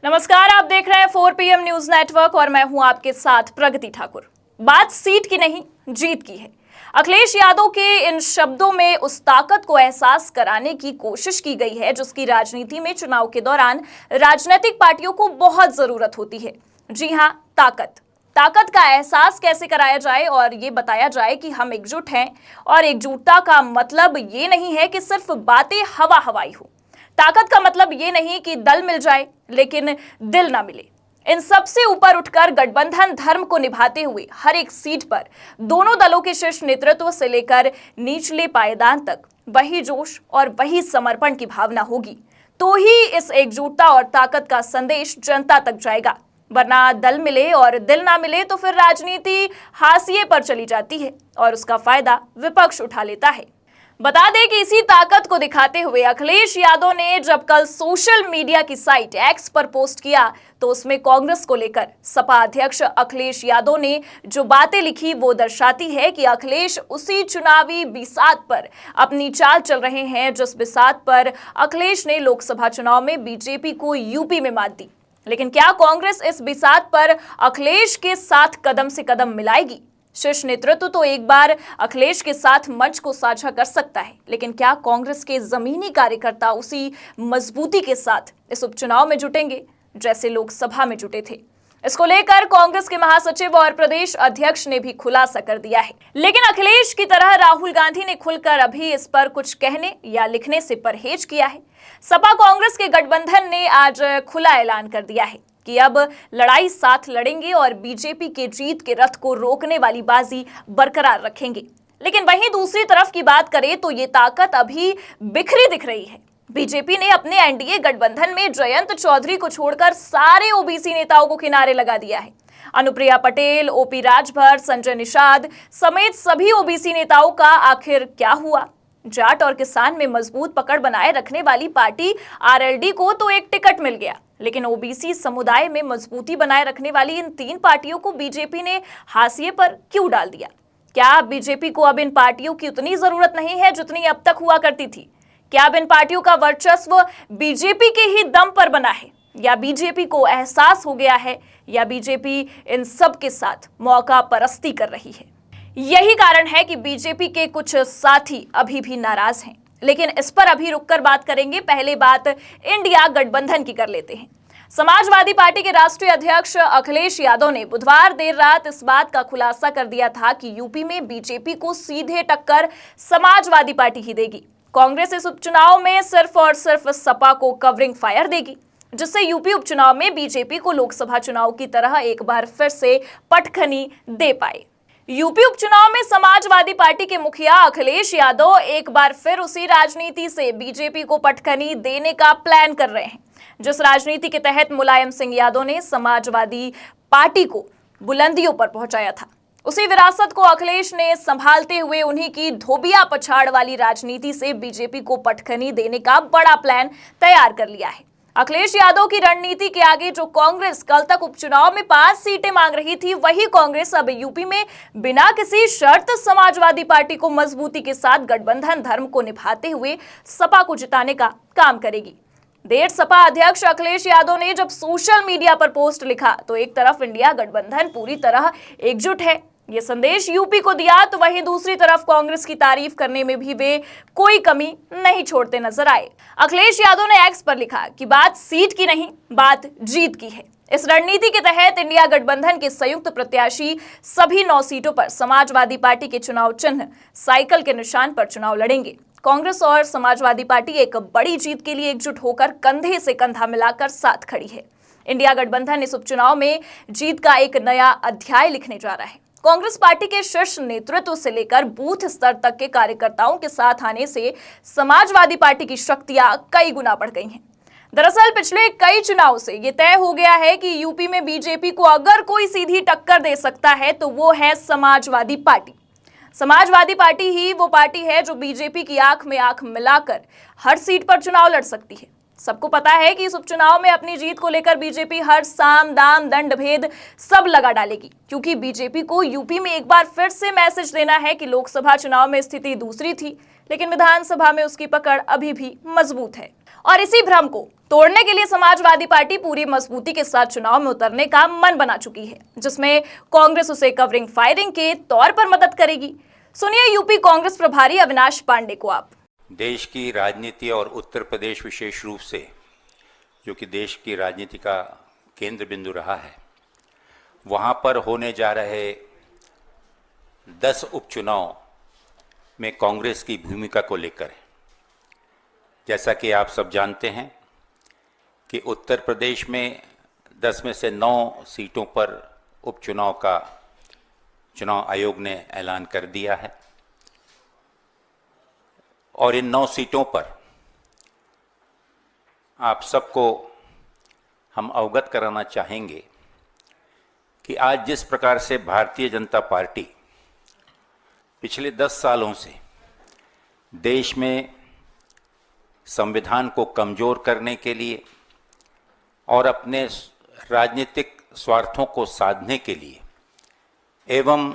नमस्कार, आप देख रहे हैं 4 PM न्यूज नेटवर्क और मैं हूं आपके साथ प्रगति ठाकुर। बात सीट की नहीं, जीत की है। अखिलेश यादव के इन शब्दों में उस ताकत को एहसास कराने की कोशिश की गई है जिसकी राजनीति में चुनाव के दौरान राजनीतिक पार्टियों को बहुत जरूरत होती है। जी हां, ताकत का एहसास कैसे कराया जाए और ये बताया जाए कि हम एकजुट हैं। और एकजुटता का मतलब ये नहीं है कि सिर्फ बातें हवा हवाई हो। ताकत का मतलब ये नहीं कि दल मिल जाए लेकिन दिल ना मिले। इन सबसे ऊपर उठकर गठबंधन धर्म को निभाते हुए हर एक सीट पर दोनों दलों के शीर्ष नेतृत्व से लेकर निचले पायदान तक वही जोश और वही समर्पण की भावना होगी तो ही इस एकजुटता और ताकत का संदेश जनता तक जाएगा। वरना दल मिले और दिल ना मिले तो फिर राजनीति हाशिए पर चली जाती है और उसका फायदा विपक्ष उठा लेता है। बता दें कि इसी ताकत को दिखाते हुए अखिलेश यादव ने जब कल सोशल मीडिया की साइट एक्स पर पोस्ट किया तो उसमें कांग्रेस को लेकर सपा अध्यक्ष अखिलेश यादव ने जो बातें लिखी वो दर्शाती है कि अखिलेश उसी चुनावी बिसात पर अपनी चाल चल रहे हैं जिस बिसात पर अखिलेश ने लोकसभा चुनाव में बीजेपी को यूपी में मात दी। लेकिन क्या कांग्रेस इस बिसात पर अखिलेश के साथ कदम से कदम मिलाएगी? शीर्ष नेतृत्व तो एक बार अखिलेश के साथ मंच को साझा कर सकता है, लेकिन क्या कांग्रेस के जमीनी कार्यकर्ता उसी मजबूती के साथ इस उपचुनाव में जुटेंगे जैसे लोकसभा में जुटे थे? इसको लेकर कांग्रेस के महासचिव और प्रदेश अध्यक्ष ने भी खुलासा कर दिया है। लेकिन अखिलेश की तरह राहुल गांधी ने खुलकर अभी इस पर कुछ कहने या लिखने से परहेज किया है। सपा कांग्रेस के गठबंधन ने आज खुला ऐलान कर दिया है कि अब लड़ाई साथ लड़ेंगे और बीजेपी के जीत के रथ को रोकने वाली बाजी बरकरार रखेंगे। लेकिन वहीं दूसरी तरफ की बात करें तो ये ताकत अभी बिखरी दिख रही है। बीजेपी ने अपने एनडीए गठबंधन में जयंत चौधरी को छोड़कर सारे ओबीसी नेताओं को किनारे लगा दिया है। अनुप्रिया पटेल, ओपी राजभर, संजय निषाद समेत सभी ओबीसी नेताओं का आखिर क्या हुआ? जाट और किसान में मजबूत पकड़ बनाए रखने वाली पार्टी आरएलडी को तो एक टिकट मिल गया, लेकिन ओबीसी समुदाय में मजबूती बनाए रखने वाली इन तीन पार्टियों को बीजेपी ने हाशिए पर क्यों डाल दिया? क्या बीजेपी को अब इन पार्टियों की उतनी जरूरत नहीं है जितनी अब तक हुआ करती थी? क्या अब इन पार्टियों का वर्चस्व बीजेपी के ही दम पर बना है या बीजेपी को एहसास हो गया है या बीजेपी इन सब के साथ मौका परस्ती कर रही है? यही कारण है कि बीजेपी के कुछ साथी अभी भी नाराज हैं। लेकिन इस पर अभी रुककर बात करेंगे। पहले बात इंडिया गठबंधन की कर लेते हैं। समाजवादी पार्टी के राष्ट्रीय अध्यक्ष अखिलेश यादव ने बुधवार देर रात इस बात का खुलासा कर दिया था कि यूपी में बीजेपी को सीधे टक्कर समाजवादी पार्टी ही देगी। कांग्रेस इस उपचुनाव में सिर्फ और सिर्फ सपा को कवरिंग फायर देगी, जिससे यूपी उपचुनाव में बीजेपी को लोकसभा चुनाव की तरह एक बार फिर से पटखनी दे पाए। यूपी उपचुनाव में समाजवादी पार्टी के मुखिया अखिलेश यादव एक बार फिर उसी राजनीति से बीजेपी को पटखनी देने का प्लान कर रहे हैं जिस राजनीति के तहत मुलायम सिंह यादव ने समाजवादी पार्टी को बुलंदियों पर पहुंचाया था। उसी विरासत को अखिलेश ने संभालते हुए उन्हीं की धोबिया पछाड़ वाली राजनीति से बीजेपी को पटखनी देने का बड़ा प्लान तैयार कर लिया है। अखिलेश यादव की रणनीति के आगे जो कांग्रेस कल तक उपचुनाव में 5 सीटें मांग रही थी, वही कांग्रेस अब यूपी में बिना किसी शर्त समाजवादी पार्टी को मजबूती के साथ गठबंधन धर्म को निभाते हुए सपा को जिताने का काम करेगी। देर सपा अध्यक्ष अखिलेश यादव ने जब सोशल मीडिया पर पोस्ट लिखा तो एक तरफ इंडिया गठबंधन पूरी तरह एकजुट है ये संदेश यूपी को दिया, तो वहीं दूसरी तरफ कांग्रेस की तारीफ करने में भी वे कोई कमी नहीं छोड़ते नजर आए। अखिलेश यादव ने एक्स पर लिखा कि बात सीट की नहीं, बात जीत की है। इस रणनीति के तहत इंडिया गठबंधन के संयुक्त प्रत्याशी सभी 9 सीटों पर समाजवादी पार्टी के चुनाव चिन्ह साइकिल के निशान पर चुनाव लड़ेंगे। कांग्रेस और समाजवादी पार्टी एक बड़ी जीत के लिए एकजुट होकर कंधे से कंधा मिलाकर साथ खड़ी है। इंडिया गठबंधन इस उपचुनाव में जीत का एक नया अध्याय लिखने जा रहा है। कांग्रेस पार्टी के शीर्ष नेतृत्व से लेकर बूथ स्तर तक के कार्यकर्ताओं के साथ आने से समाजवादी पार्टी की शक्तियां कई गुना बढ़ गई हैं। दरअसल पिछले कई चुनाव से ये तय हो गया है कि यूपी में बीजेपी को अगर कोई सीधी टक्कर दे सकता है तो वो है समाजवादी पार्टी। समाजवादी पार्टी ही वो पार्टी है जो बीजेपी की आंख में आंख मिलाकर हर सीट पर चुनाव लड़ सकती है। सबको पता है कि इस उपचुनाव में अपनी जीत को लेकर बीजेपी हर साम दाम दंड भेद सब लगा डालेगी, क्योंकि बीजेपी को यूपी में एक बार फिर से मैसेज देना है कि लोकसभा चुनाव में स्थिति दूसरी थी लेकिन विधानसभा में उसकी पकड़ अभी भी मजबूत है। और इसी भ्रम को तोड़ने के लिए समाजवादी पार्टी पूरी मजबूती के साथ चुनाव में उतरने का मन बना चुकी है, जिसमें कांग्रेस उसे कवरिंग फायरिंग के तौर पर मदद करेगी। सुनिए यूपी कांग्रेस प्रभारी अविनाश पांडे को आप। देश की राजनीति और उत्तर प्रदेश विशेष रूप से, जो कि देश की राजनीति का केंद्र बिंदु रहा है, वहाँ पर होने जा रहे 10 उपचुनाव में कांग्रेस की भूमिका को लेकर, जैसा कि आप सब जानते हैं कि उत्तर प्रदेश में 10 में से 9 सीटों पर उपचुनाव का चुनाव आयोग ने ऐलान कर दिया है और इन 9 सीटों पर आप सबको हम अवगत कराना चाहेंगे कि आज जिस प्रकार से भारतीय जनता पार्टी पिछले 10 सालों से देश में संविधान को कमजोर करने के लिए और अपने राजनीतिक स्वार्थों को साधने के लिए एवं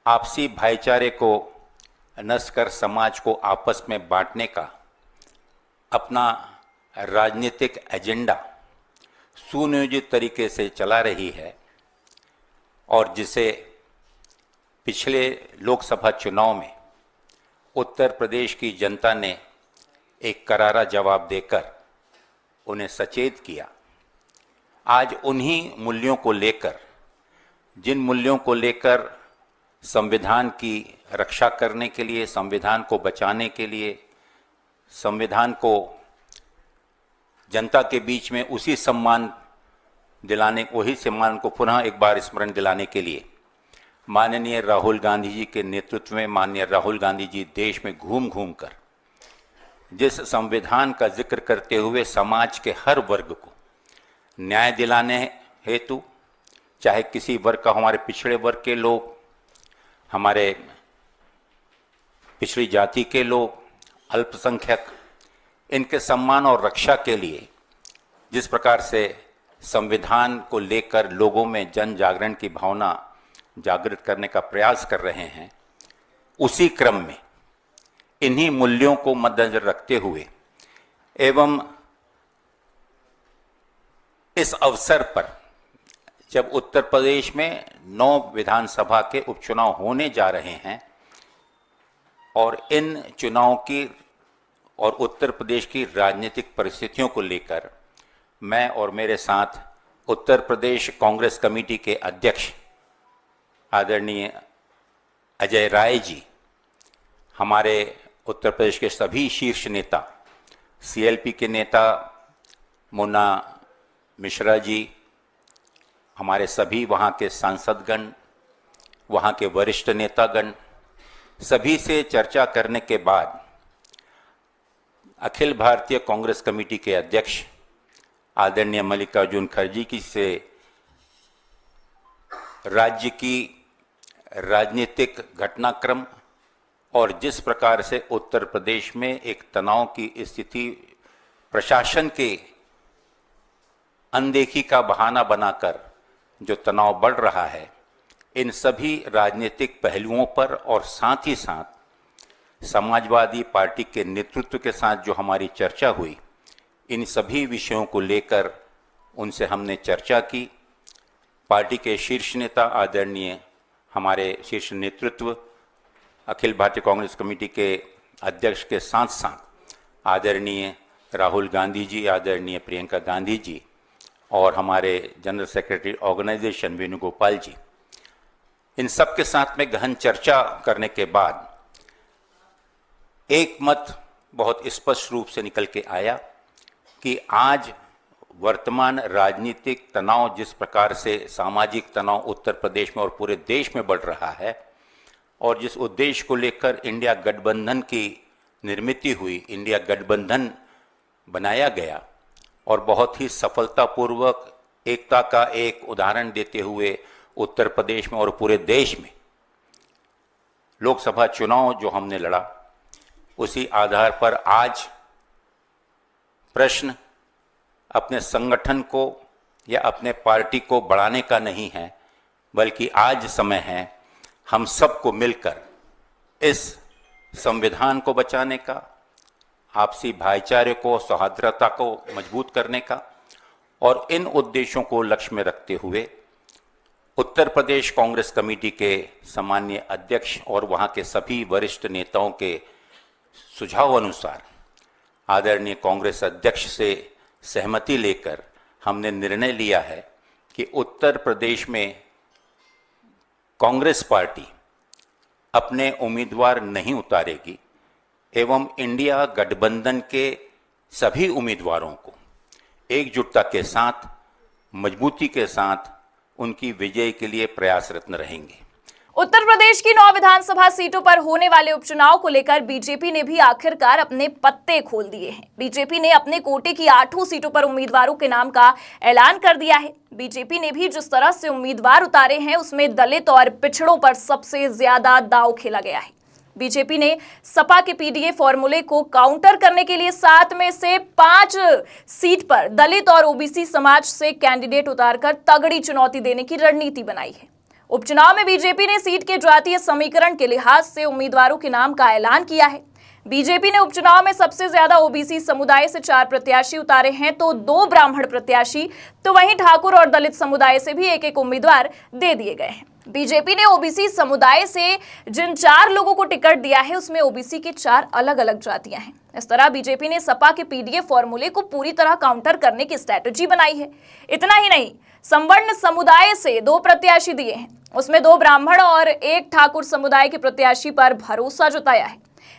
आपसी भाईचारे को नष्ट कर समाज को आपस में बांटने का अपना राजनीतिक एजेंडा सुनियोजित तरीके से चला रही है और जिसे पिछले लोकसभा चुनाव में उत्तर प्रदेश की जनता ने एक करारा जवाब देकर उन्हें सचेत किया। आज उन्हीं मूल्यों को लेकर, जिन मूल्यों को लेकर संविधान की रक्षा करने के लिए, संविधान को बचाने के लिए, संविधान को जनता के बीच में उसी सम्मान दिलाने, वही सम्मान को पुनः एक बार स्मरण दिलाने के लिए माननीय राहुल गांधी जी के नेतृत्व में माननीय राहुल गांधी जी देश में घूम घूम कर जिस संविधान का जिक्र करते हुए समाज के हर वर्ग को न्याय दिलाने हेतु, चाहे किसी वर्ग का, हमारे पिछड़े वर्ग के लोग, हमारे पिछड़ी जाति के लोग, अल्पसंख्यक, इनके सम्मान और रक्षा के लिए जिस प्रकार से संविधान को लेकर लोगों में जन जागरण की भावना जागृत करने का प्रयास कर रहे हैं, उसी क्रम में इन्हीं मूल्यों को मद्देनजर रखते हुए एवं इस अवसर पर जब उत्तर प्रदेश में 9 विधानसभा के उपचुनाव होने जा रहे हैं और इन चुनाव की और उत्तर प्रदेश की राजनीतिक परिस्थितियों को लेकर मैं और मेरे साथ उत्तर प्रदेश कांग्रेस कमेटी के अध्यक्ष आदरणीय अजय राय जी, हमारे उत्तर प्रदेश के सभी शीर्ष नेता, सीएलपी के नेता मुन्ना मिश्रा जी, हमारे सभी वहाँ के सांसदगण, वहाँ के वरिष्ठ नेतागण, सभी से चर्चा करने के बाद अखिल भारतीय कांग्रेस कमेटी के अध्यक्ष आदरणीय मल्लिकार्जुन खड़गे जी से राज्य की राजनीतिक घटनाक्रम और जिस प्रकार से उत्तर प्रदेश में एक तनाव की स्थिति प्रशासन के अनदेखी का बहाना बनाकर जो तनाव बढ़ रहा है, इन सभी राजनीतिक पहलुओं पर और साथ ही साथ समाजवादी पार्टी के नेतृत्व के साथ जो हमारी चर्चा हुई, इन सभी विषयों को लेकर उनसे हमने चर्चा की। पार्टी के शीर्ष नेता आदरणीय हमारे शीर्ष नेतृत्व अखिल भारतीय कांग्रेस कमेटी के अध्यक्ष के साथ साथ आदरणीय राहुल गांधी जी, आदरणीय प्रियंका गांधी जी और हमारे जनरल सेक्रेटरी ऑर्गेनाइजेशन वेणुगोपाल जी, इन सब के साथ में गहन चर्चा करने के बाद एक मत बहुत स्पष्ट रूप से निकल के आया कि आज वर्तमान राजनीतिक तनाव, जिस प्रकार से सामाजिक तनाव उत्तर प्रदेश में और पूरे देश में बढ़ रहा है और जिस उद्देश्य को लेकर इंडिया गठबंधन की निर्मित हुई, इंडिया गठबंधन बनाया गया और बहुत ही सफलतापूर्वक एकता का एक उदाहरण देते हुए उत्तर प्रदेश में और पूरे देश में लोकसभा चुनाव जो हमने लड़ा, उसी आधार पर आज प्रश्न अपने संगठन को या अपने पार्टी को बढ़ाने का नहीं है, बल्कि आज समय है हम सबको मिलकर इस संविधान को बचाने का, आपसी भाईचारे को, सौहार्दता को मजबूत करने का, और इन उद्देश्यों को लक्ष्य में रखते हुए उत्तर प्रदेश कांग्रेस कमेटी के सम्माननीय अध्यक्ष और वहां के सभी वरिष्ठ नेताओं के सुझाव अनुसार आदरणीय कांग्रेस अध्यक्ष से सहमति लेकर हमने निर्णय लिया है कि उत्तर प्रदेश में कांग्रेस पार्टी अपने उम्मीदवार नहीं उतारेगी एवं इंडिया गठबंधन के सभी उम्मीदवारों को एकजुटता के साथ, मजबूती के साथ उनकी विजय के लिए प्रयासरत रहेंगे। उत्तर प्रदेश की 9 विधानसभा सीटों पर होने वाले उपचुनाव को लेकर बीजेपी ने भी आखिरकार अपने पत्ते खोल दिए हैं। बीजेपी ने अपने कोटे की 8 सीटों पर उम्मीदवारों के नाम का ऐलान कर दिया है। बीजेपी ने भी जिस तरह से उम्मीदवार उतारे हैं उसमें दलित और पिछड़ों पर सबसे ज्यादा दांव खेला गया है। बीजेपी ने सपा के पीडीए फॉर्मूले को काउंटर करने के लिए 7 में से 5 सीट पर दलित और ओबीसी समाज से कैंडिडेट उतारकर तगड़ी चुनौती देने की रणनीति बनाई है। उपचुनाव में बीजेपी ने सीट के जातीय समीकरण के लिहाज से उम्मीदवारों के नाम का ऐलान किया है। बीजेपी ने उपचुनाव में सबसे ज्यादा ओबीसी समुदाय से 4 प्रत्याशी उतारे हैं तो 2 ब्राह्मण प्रत्याशी, तो वहीं ठाकुर और दलित समुदाय से भी एक उम्मीदवार दे दिए गए हैं। बीजेपी ने ओबीसी समुदाय से जिन 4 लोगों को टिकट दिया है उसमें ओबीसी की 4 अलग अलग जातियां हैं। इस तरह बीजेपी ने सपा के पीडीए फॉर्मूले को पूरी तरह काउंटर करने की स्ट्रैटेजी बनाई है। इतना ही नहीं, संवर्ण समुदाय से 2 प्रत्याशी दिए हैं, उसमें 2 ब्राह्मण और 1 ठाकुर समुदाय के प्रत्याशी पर भरोसा जताया है।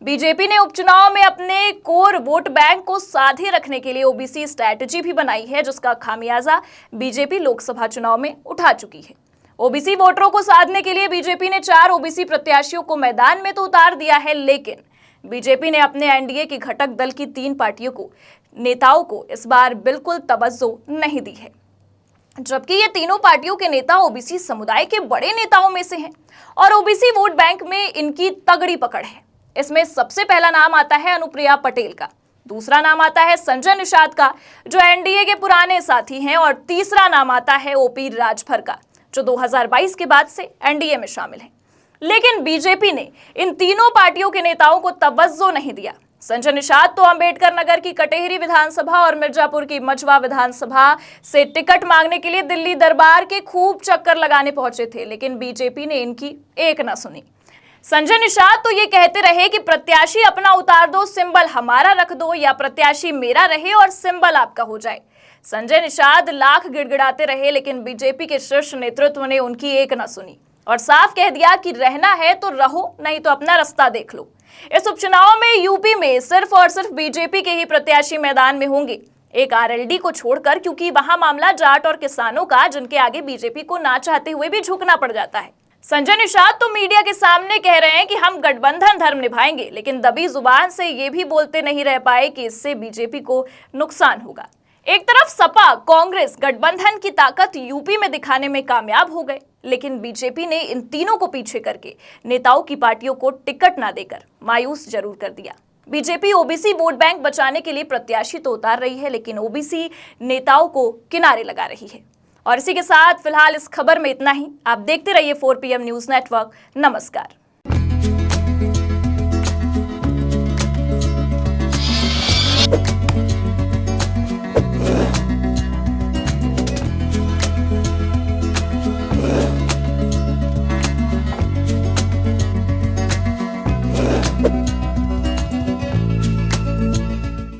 बीजेपी ने उपचुनाव में अपने कोर वोट बैंक को साधे रखने के लिए ओबीसी स्ट्रैटेजी भी बनाई है, जिसका खामियाजा बीजेपी लोकसभा चुनाव में उठा चुकी है। ओबीसी वोटरों को साधने के लिए बीजेपी ने 4 ओबीसी प्रत्याशियों को मैदान में तो उतार दिया है, लेकिन बीजेपी ने अपने एनडीए की घटक दल की 3 पार्टियों को नेताओं को इस बार बिल्कुल तवज्जो नहीं दी है, जबकि ये तीनों पार्टियों के नेता ओबीसी समुदाय के बड़े नेताओं में से हैं और ओबीसी वोट बैंक में इनकी तगड़ी पकड़ है। इसमें सबसे पहला नाम आता है अनुप्रिया पटेल का, दूसरा नाम आता है संजय निषाद का जो एनडीए के पुराने साथी हैं, और तीसरा नाम आता है ओपी राजभर का जो 2022 के बाद से एनडीए में शामिल हैं। लेकिन बीजेपी ने इन तीनों पार्टियों के नेताओं को तवज्जो नहीं दिया। संजय निषाद तो अंबेडकर नगर की कटेहरी विधानसभा और मिर्जापुर की मझवा विधानसभा से टिकट मांगने के लिए दिल्ली दरबार के खूब चक्कर लगाने पहुंचे थे, लेकिन बीजेपी ने इनकी एक न सुनी। संजय निषाद तो ये कहते रहे कि प्रत्याशी अपना उतार दो, सिंबल हमारा रख दो, या प्रत्याशी मेरा रहे और सिंबल आपका हो जाए। संजय निषाद लाख गिड़गिड़ाते रहे, लेकिन बीजेपी के शीर्ष नेतृत्व ने उनकी एक न सुनी और साफ कह दिया कि रहना है तो रहो, नहीं तो अपना रास्ता देख लो। इस उपचुनाव में यूपी में सिर्फ और सिर्फ बीजेपी के ही प्रत्याशी मैदान में होंगे, एक आरएलडी को छोड़कर, क्योंकि वहां मामला जाट और किसानों का, जिनके आगे बीजेपी को ना चाहते हुए भी झुकना पड़ जाता है। संजय निषाद तो मीडिया के सामने कह रहे हैं कि हम गठबंधन धर्म निभाएंगे, लेकिन दबी जुबान से ये भी बोलते नहीं रह पाए कि इससे बीजेपी को नुकसान होगा। एक तरफ सपा कांग्रेस गठबंधन की ताकत यूपी में दिखाने में कामयाब हो गए, लेकिन बीजेपी ने इन तीनों को पीछे करके नेताओं की पार्टियों को टिकट ना देकर मायूस जरूर कर दिया। बीजेपी ओबीसी वोट बैंक बचाने के लिए प्रत्याशी तो उतार रही है, लेकिन ओबीसी नेताओं को किनारे लगा रही है। और इसी के साथ फिलहाल इस खबर में इतना ही। आप देखते रहिए 4 PM न्यूज नेटवर्क। नमस्कार।